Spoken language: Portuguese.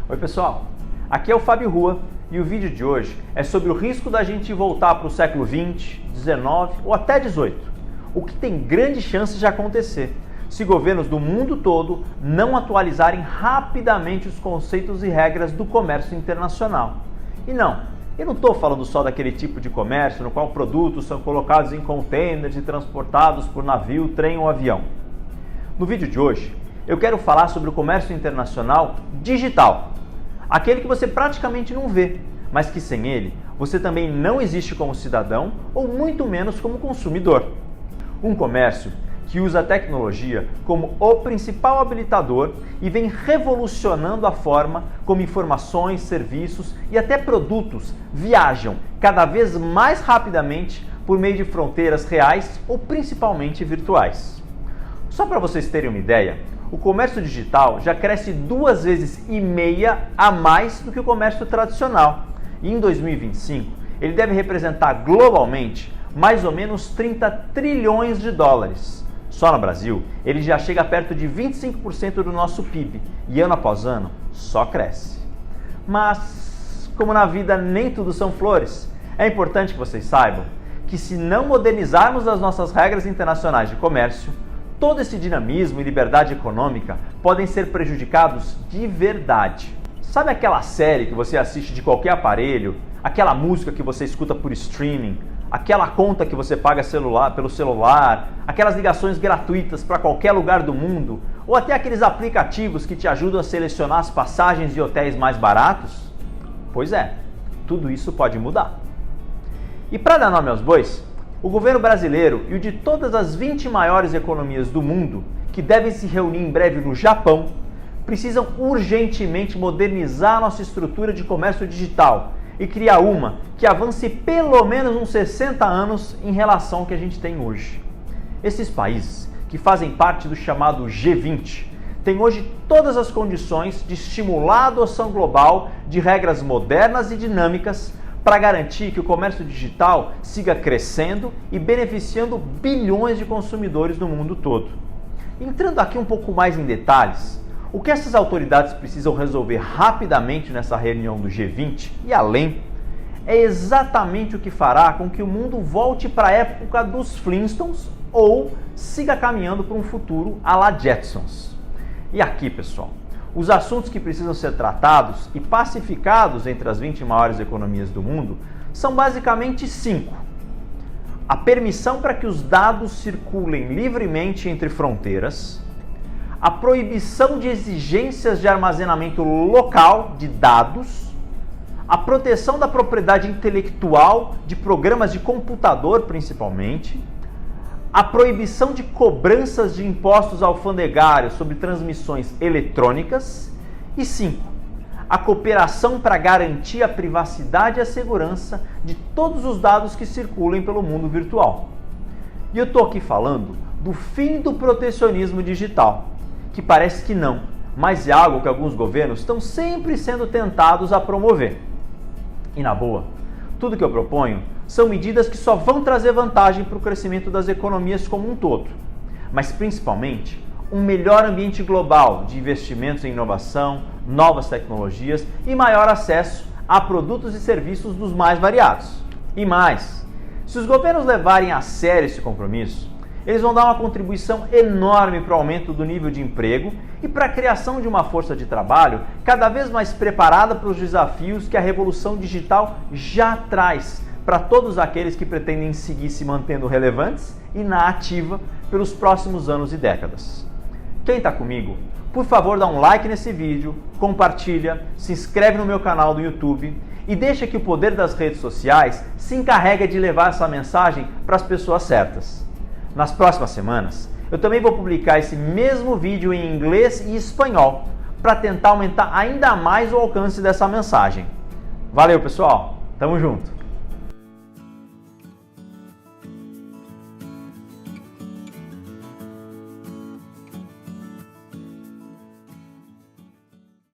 Oi pessoal, aqui é o Fábio Rua e o vídeo de hoje é sobre o risco da gente voltar para o século 20, 19 ou até 18, o que tem grande chance de acontecer se governos do mundo todo não atualizarem rapidamente os conceitos e regras do comércio internacional. E não, eu não estou falando só daquele tipo de comércio no qual produtos são colocados em contêineres e transportados por navio, trem ou avião. No vídeo de hoje, eu quero falar sobre o comércio internacional digital, aquele que você praticamente não vê, mas que sem ele você também não existe como cidadão ou muito menos como consumidor. Um comércio que usa a tecnologia como o principal habilitador e vem revolucionando a forma como informações, serviços e até produtos viajam cada vez mais rapidamente por meio de fronteiras reais ou principalmente virtuais. Só para vocês terem uma ideia, o comércio digital já cresce 2,5 vezes a mais do que o comércio tradicional. E em 2025, ele deve representar globalmente mais ou menos 30 trilhões de dólares. Só no Brasil, ele já chega perto de 25% do nosso PIB e ano após ano só cresce. Mas, como na vida nem tudo são flores, é importante que vocês saibam que se não modernizarmos as nossas regras internacionais de comércio, todo esse dinamismo e liberdade econômica podem ser prejudicados de verdade. Sabe aquela série que você assiste de qualquer aparelho, aquela música que você escuta por streaming, aquela conta que você paga pelo celular, aquelas ligações gratuitas para qualquer lugar do mundo, ou até aqueles aplicativos que te ajudam a selecionar as passagens de hotéis mais baratos? Pois é, tudo isso pode mudar. E para dar nome aos bois, o governo brasileiro e o de todas as 20 maiores economias do mundo, que devem se reunir em breve no Japão, precisam urgentemente modernizar nossa estrutura de comércio digital e criar uma que avance pelo menos uns 60 anos em relação ao que a gente tem hoje. Esses países, que fazem parte do chamado G20, têm hoje todas as condições de estimular a adoção global de regras modernas e dinâmicas para garantir que o comércio digital siga crescendo e beneficiando bilhões de consumidores no mundo todo. Entrando aqui um pouco mais em detalhes, o que essas autoridades precisam resolver rapidamente nessa reunião do G20 e além, é exatamente o que fará com que o mundo volte para a época dos Flintstones ou siga caminhando para um futuro à la Jetsons. E aqui, pessoal, os assuntos que precisam ser tratados e pacificados entre as 20 maiores economias do mundo são basicamente 5. A permissão para que os dados circulem livremente entre fronteiras, a proibição de exigências de armazenamento local de dados, a proteção da propriedade intelectual de programas de computador principalmente, a proibição de cobranças de impostos alfandegários sobre transmissões eletrônicas e 5. A cooperação para garantir a privacidade e a segurança de todos os dados que circulem pelo mundo virtual. E eu estou aqui falando do fim do protecionismo digital, que parece que não, mas é algo que alguns governos estão sempre sendo tentados a promover. E na boa, tudo que eu proponho são medidas que só vão trazer vantagem para o crescimento das economias como um todo, mas principalmente um melhor ambiente global de investimentos em inovação, novas tecnologias e maior acesso a produtos e serviços dos mais variados. E mais, se os governos levarem a sério esse compromisso, eles vão dar uma contribuição enorme para o aumento do nível de emprego e para a criação de uma força de trabalho cada vez mais preparada para os desafios que a revolução digital já traz para todos aqueles que pretendem seguir se mantendo relevantes e na ativa pelos próximos anos e décadas. Quem está comigo, por favor dá um like nesse vídeo, compartilha, se inscreve no meu canal do YouTube e deixa que o poder das redes sociais se encarregue de levar essa mensagem para as pessoas certas. Nas próximas semanas, eu também vou publicar esse mesmo vídeo em inglês e espanhol para tentar aumentar ainda mais o alcance dessa mensagem. Valeu, pessoal! Tamo junto!